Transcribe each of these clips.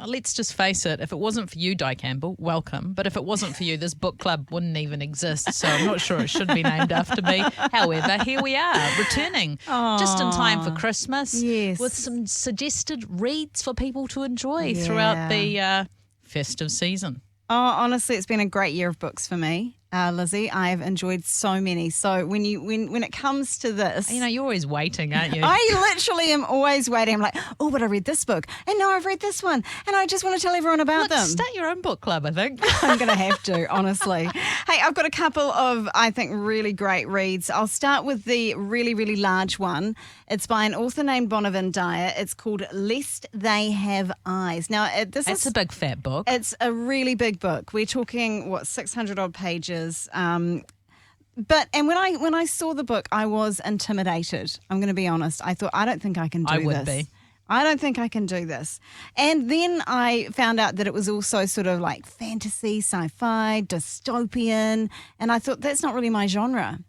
let's just face it, if it wasn't for you, Di Campbell, welcome. But if it wasn't for you, this book club wouldn't even exist. So I'm not sure it should be named after me. However, here we are, returning just in time for Christmas with some suggested reads for people to enjoy throughout the festive season. Oh, honestly, it's been a great year of books for me. Lizzie, I have enjoyed so many. So when it comes to this, you're always waiting, aren't you? I literally am always waiting. I'm like, oh, but I read this book, and now I've read this one, and I just want to tell everyone about them. Start your own book club, I think. I'm going to have to, honestly. Hey, I've got a couple of, I think, really great reads. I'll start with the really, really large one. It's by an author named Bonaventure. It's called Lest They Have Eyes. Now, it's a big fat book. It's a really big book. We're talking 600 odd pages. But when I saw the book, I was intimidated. I'm going to be honest. I thought, I don't think I can do this. I would be. I don't think I can do this. And then I found out that it was also sort of like fantasy, sci-fi, dystopian, and I thought that's not really my genre.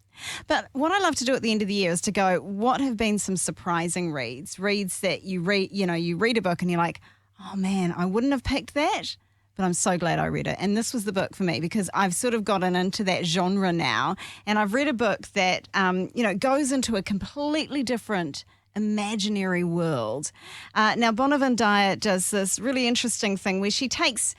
But what I love to do at the end of the year is to go, what have been some surprising reads that you read, you read a book and you're like, oh man, I wouldn't have picked that. But I'm so glad I read it. And this was the book for me because I've sort of gotten into that genre now. And I've read a book that, goes into a completely different imaginary world. Now, Bonaventure does this really interesting thing where she takes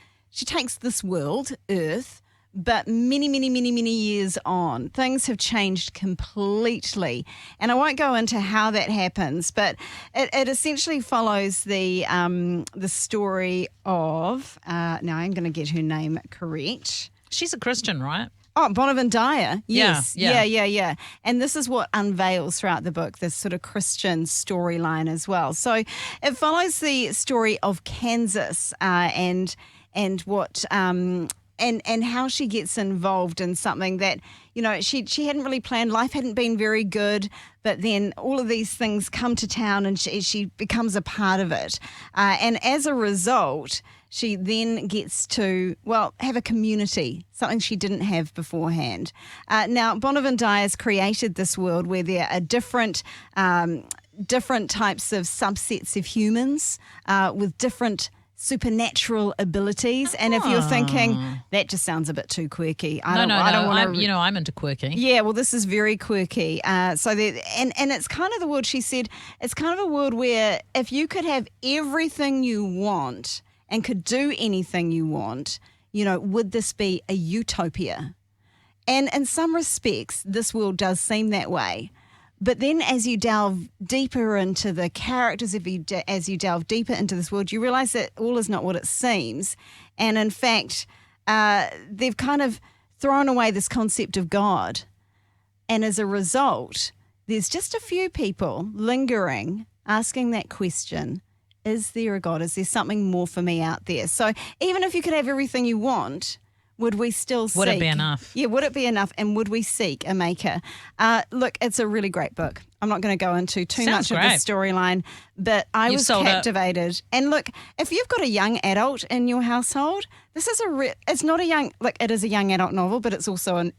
this world, Earth, but many, many, many, many years on, things have changed completely. And I won't go into how that happens, but it essentially follows the story of, now I'm going to get her name correct. She's a Christian, right? Oh, Bonaventure. Yes. Yeah. And this is what unveils throughout the book, this sort of Christian storyline as well. So it follows the story of Kansas and what... And how she gets involved in something that, she hadn't really planned. Life hadn't been very good, but then all of these things come to town and she becomes a part of it. And as a result, she then gets to, have a community, something she didn't have beforehand. Now, Bonaventure has created this world where there are different types of subsets of humans with different supernatural abilities. And if you're thinking that just sounds a bit too quirky, I don't want to. I'm into quirky. Yeah, well, this is very quirky. And it's kind of the world. She said it's kind of a world where if you could have everything you want and could do anything you want, would this be a utopia? And in some respects, this world does seem that way. But then as you delve deeper into the characters, as you delve deeper into this world, you realise that all is not what it seems. And in fact, they've kind of thrown away this concept of God. And as a result, there's just a few people lingering, asking that question, is there a God? Is there something more for me out there? So even if you could have everything you want, would we still seek? Would it be enough? Yeah, would it be enough? And would we seek a maker? Look, it's a really great book. I'm not going to go into too much of the storyline, but I was captivated. And look, if you've got a young adult in your household, this is it's not a young, it is a young adult novel, but it's also an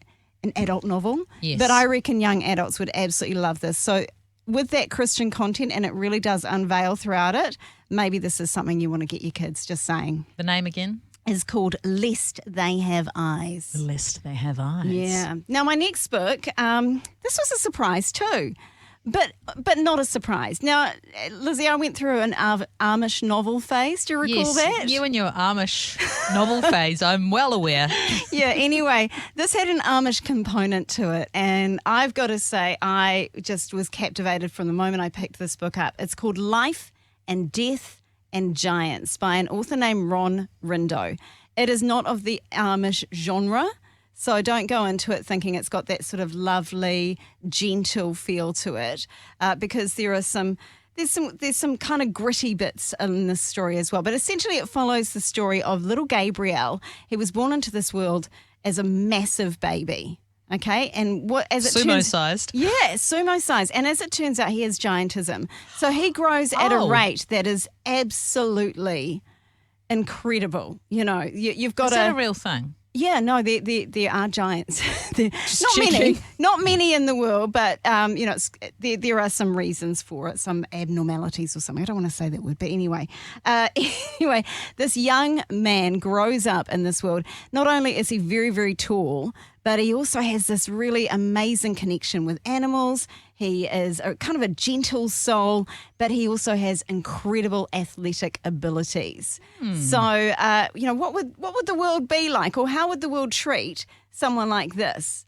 adult novel. Yes. But I reckon young adults would absolutely love this. So with that Christian content, and it really does unveil throughout it, maybe this is something you want to get your kids, just saying. The name again? Is called Lest They Have Eyes. Lest They Have Eyes. Yeah. Now, my next book, this was a surprise too, but not a surprise. Now, Lizzie, I went through an Amish novel phase. Do you recall that? You and your Amish novel phase, I'm well aware. Yeah, anyway, this had an Amish component to it, and I've got to say I just was captivated from the moment I picked this book up. It's called Life and Death and Giants by an author named Ron Rindo. It is not of the Amish genre, so don't go into it thinking it's got that sort of lovely, gentle feel to it, because there's some kind of gritty bits in this story as well. But essentially it follows the story of little Gabriel. He was born into this world as a massive baby. Okay, and sumo-sized. Yeah, sumo-sized. And as it turns out, he has giantism. So he grows at a rate that is absolutely incredible. You've got Is that a real thing? Yeah, no, there are giants. checking. Not many in the world, but there are some reasons for it, some abnormalities or something. I don't want to say that word, but anyway, this young man grows up in this world. Not only is he very, very tall, but he also has this really amazing connection with animals. He is kind of a gentle soul, but he also has incredible athletic abilities. So, what would the world be like, or how would the world treat someone like this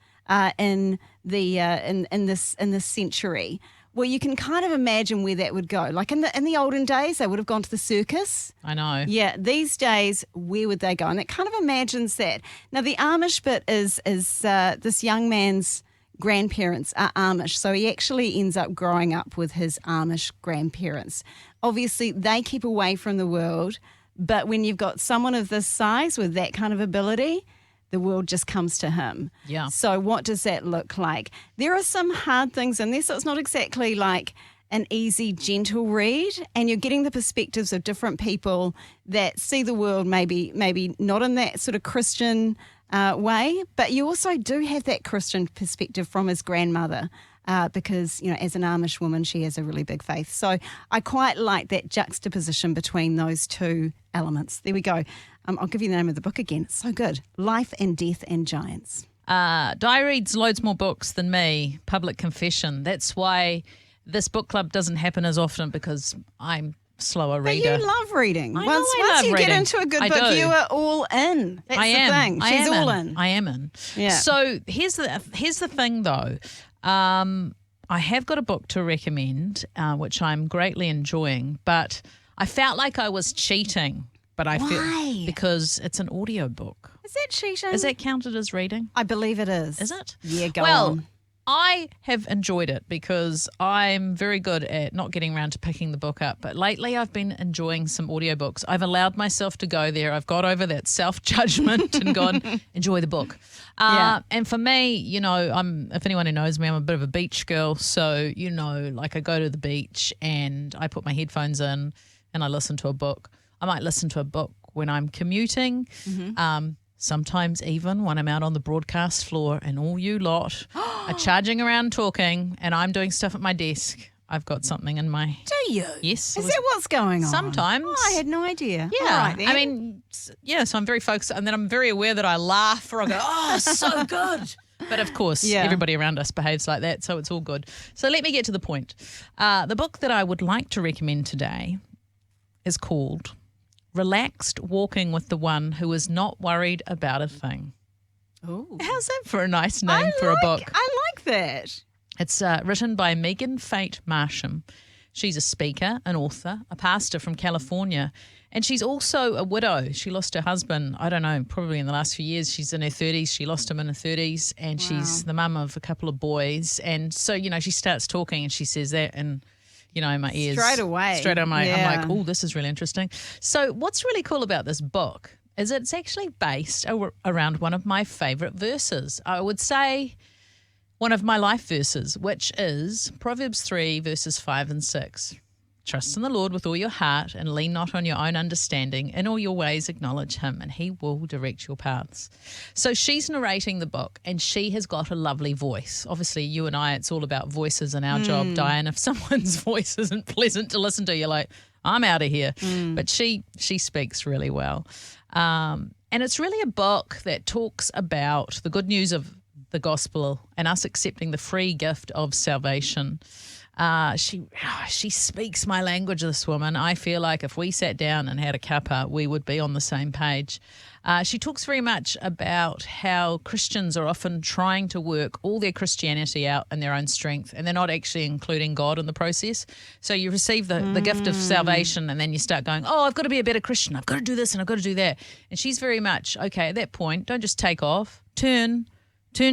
in this century? Well, you can kind of imagine where that would go. Like in the olden days, they would have gone to the circus. I know. Yeah, these days, where would they go? And it kind of imagines that. Now, the Amish bit is this young man's grandparents are Amish, so he actually ends up growing up with his Amish grandparents. Obviously, they keep away from the world, but when you've got someone of this size with that kind of ability, the world just comes to him. Yeah. So what does that look like? There are some hard things in there, so it's not exactly like an easy, gentle read, and you're getting the perspectives of different people that see the world maybe not in that sort of Christian way, but you also do have that Christian perspective from his grandmother. Because, as an Amish woman, she has a really big faith. So I quite like that juxtaposition between those two elements. There we go. I'll give you the name of the book again. It's so good. Life and Death and Giants. Di reads loads more books than me, public confession. That's why this book club doesn't happen as often, because I'm slower reader. But you love reading. I Once love you reading. get into a good I book, do. you are all in. That's I the am. thing. She's all in. I am in. Yeah. So here's the thing, though. I have got a book to recommend, which I'm greatly enjoying, but I felt like I was cheating. But I Why? feel because it's an audio book. Is that cheating? Is that counted as reading? I believe it is. Is it? Yeah, go well, on. I have enjoyed it because I'm very good at not getting around to picking the book up. But lately I've been enjoying some audiobooks. I've allowed myself to go there. I've got over that self-judgment and gone, enjoy the book. Yeah. And for me, if anyone who knows me, I'm a bit of a beach girl. So, like I go to the beach and I put my headphones in and I listen to a book. I might listen to a book when I'm commuting. Sometimes even when I'm out on the broadcast floor and all you lot are charging around talking and I'm doing stuff at my desk. I've got something in my... Do you? Yes. Is that what's going on? Sometimes. Oh, I had no idea. Yeah. All right, then. I mean, yeah, so I'm very focused and then I'm very aware that I laugh or I go, oh, so good. But of course, everybody around us behaves like that, so it's all good. So let me get to the point. The book that I would like to recommend today is called Relaxed Walking with the One Who Is Not Worried About a Thing. Ooh. How's that for a nice name for a book? I like that. It's written by Megan Fate Marsham. She's a speaker, an author, a pastor from California, and she's also a widow. She lost her husband, I don't know, probably in the last few years. She's in her 30s. She lost him in her 30s, and she's the mum of a couple of boys. And so, she starts talking and she says that, and my ears. Straight away. I'm like, oh, this is really interesting. So what's really cool about this book is it's actually based around one of my favourite verses. I would say one of my life verses, which is Proverbs 3, verses 5 and 6. Trust in the Lord with all your heart and lean not on your own understanding. In all your ways acknowledge him and he will direct your paths. So she's narrating the book and she has got a lovely voice. Obviously, you and I, it's all about voices in our job, Diane. If someone's voice isn't pleasant to listen to, you're like, I'm out of here. But she speaks really well. And it's really a book that talks about the good news of the gospel and us accepting the free gift of salvation. She speaks my language, this woman. I feel like if we sat down and had a cuppa, we would be on the same page. She talks very much about how Christians are often trying to work all their Christianity out in their own strength, and they're not actually including God in the process. So you receive the gift of salvation, and then you start going, oh, I've got to be a better Christian. I've got to do this and I've got to do that. And she's very much, okay, at that point, don't just take off. Turn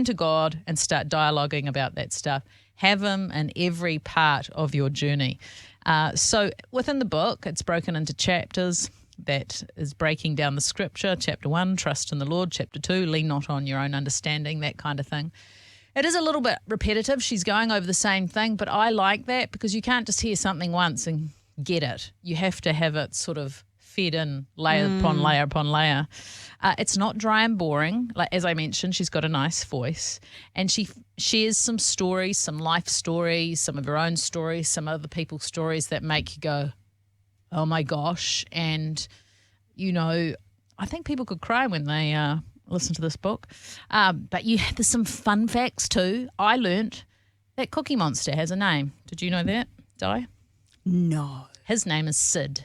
to God and start dialoguing about that stuff. Have him in every part of your journey. So within the book, it's broken into chapters that is breaking down the scripture. Chapter 1, trust in the Lord. Chapter 2, lean not on your own understanding, that kind of thing. It is a little bit repetitive. She's going over the same thing, but I like that because you can't just hear something once and get it. You have to have it sort of fed in layer upon layer upon layer. It's not dry and boring. Like, as I mentioned, she's got a nice voice, and she shares some stories, some life stories, some of her own stories, some other people's stories that make you go, oh my gosh. And, you know, I think people could cry when they listen to this book. But there's some fun facts too. I learnt that Cookie Monster has a name. Did you know that, Di? No. His name is Sid.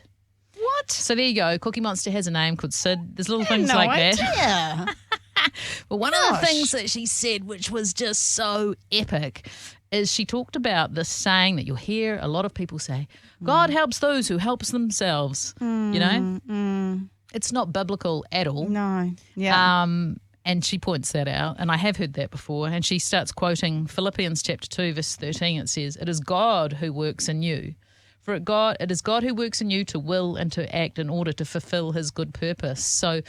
What? So there you go. Cookie Monster has a name called Sid. There's little things No like idea. that. But one of the things that she said, which was just so epic, is she talked about this saying that you'll hear a lot of people say, God helps those who helps themselves. You know? It's not biblical at all. No. Yeah. And she points that out, and I have heard that before, and she starts quoting Philippians chapter 2, verse 13. It says, it is God who works in you. For it is God who works in you to will and to act in order to fulfill his good purpose. So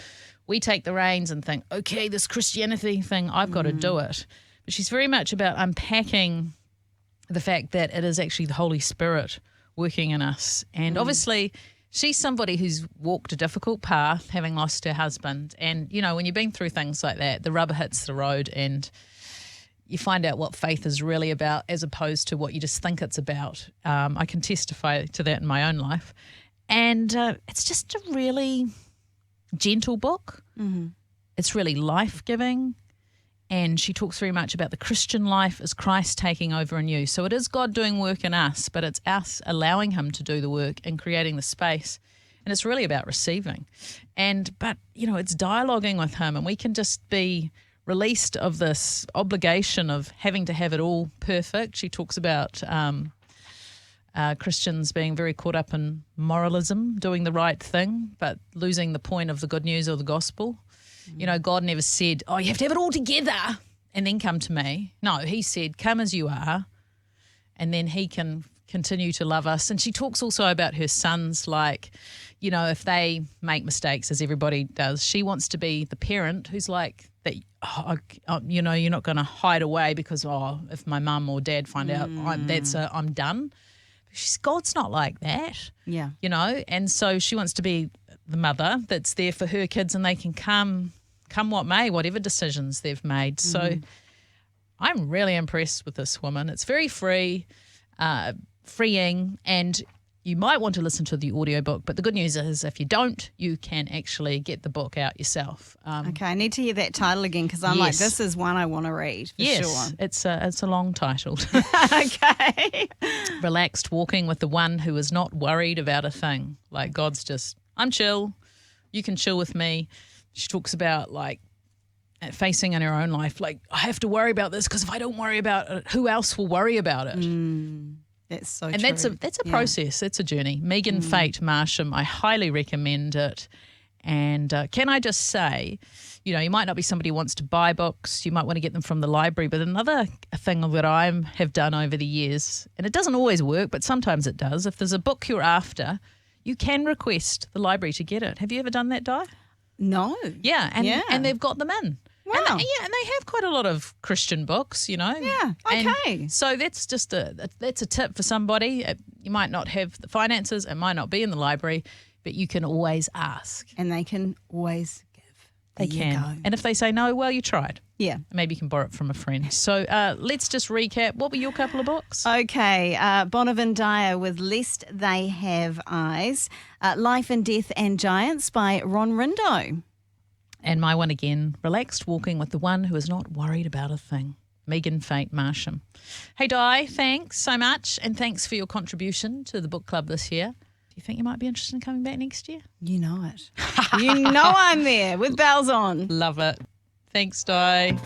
we take the reins and think, okay, this Christianity thing, I've got to do it. But she's very much about unpacking the fact that it is actually the Holy Spirit working in us. And obviously she's somebody who's walked a difficult path, having lost her husband. And, you know, when you've been through things like that, the rubber hits the road and you find out what faith is really about as opposed to what you just think it's about. I can testify to that in my own life. And it's just a really gentle book. It's really life-giving. And she talks very much about the Christian life as Christ taking over in you. So it is God doing work in us, but it's us allowing him to do the work and creating the space. And it's really about receiving. But, you know, it's dialoguing with him, and we can just be released of this obligation of having to have it all perfect. She talks about Christians being very caught up in moralism, doing the right thing, but losing the point of the good news or the gospel. You know, God never said, oh, you have to have it all together and then come to me. No, he said, come as you are, and then he can continue to love us. And she talks also about her sons, like, you know, if they make mistakes, as everybody does, she wants to be the parent who's like, that, you know, you're not going to hide away because, if my mum or dad find out, I'm done. God's not like that. Yeah. You know, and so she wants to be the mother that's there for her kids, and they can come what may, whatever decisions they've made. So I'm really impressed with this woman. It's very freeing, and you might want to listen to the audiobook, but the good news is if you don't, you can actually get the book out yourself. Okay, I need to hear that title again because I'm like, this is one I want to read for sure. It's a long title. Okay. Relaxed Walking with the One Who is Not Worried About a Thing. Like, God's just, I'm chill. You can chill with me. She talks about, like, facing in her own life, like, I have to worry about this because if I don't worry about it, who else will worry about it? That's so and true. that's a process. It's a journey. Megan Fate Marsham, I highly recommend it. And can I just say, you know, you might not be somebody who wants to buy books. You might want to get them from the library. But another thing that I have done over the years, and it doesn't always work, but sometimes it does, if there's a book you're after, you can request the library to get it. Have you ever done that, Di? No. Yeah, and they've got them in. Wow. And they have quite a lot of Christian books, you know. Yeah, okay. And so that's just that's a tip for somebody. You might not have the finances, it might not be in the library, but you can always ask. And they can always give. They can. And if they say no, well, you tried. Yeah. Maybe you can borrow it from a friend. So let's just recap. What were your couple of books? Okay. Bonavin Dyer with Lest They Have Eyes. Life and Death and Giants by Ron Rindo. And my one again, Relaxed Walking with the One Who is Not Worried About a Thing. Megan Fate Marsham. Hey, Di, thanks so much. And thanks for your contribution to the book club this year. Do you think you might be interested in coming back next year? You know it. You know I'm there with bells on. Love it. Thanks, Di.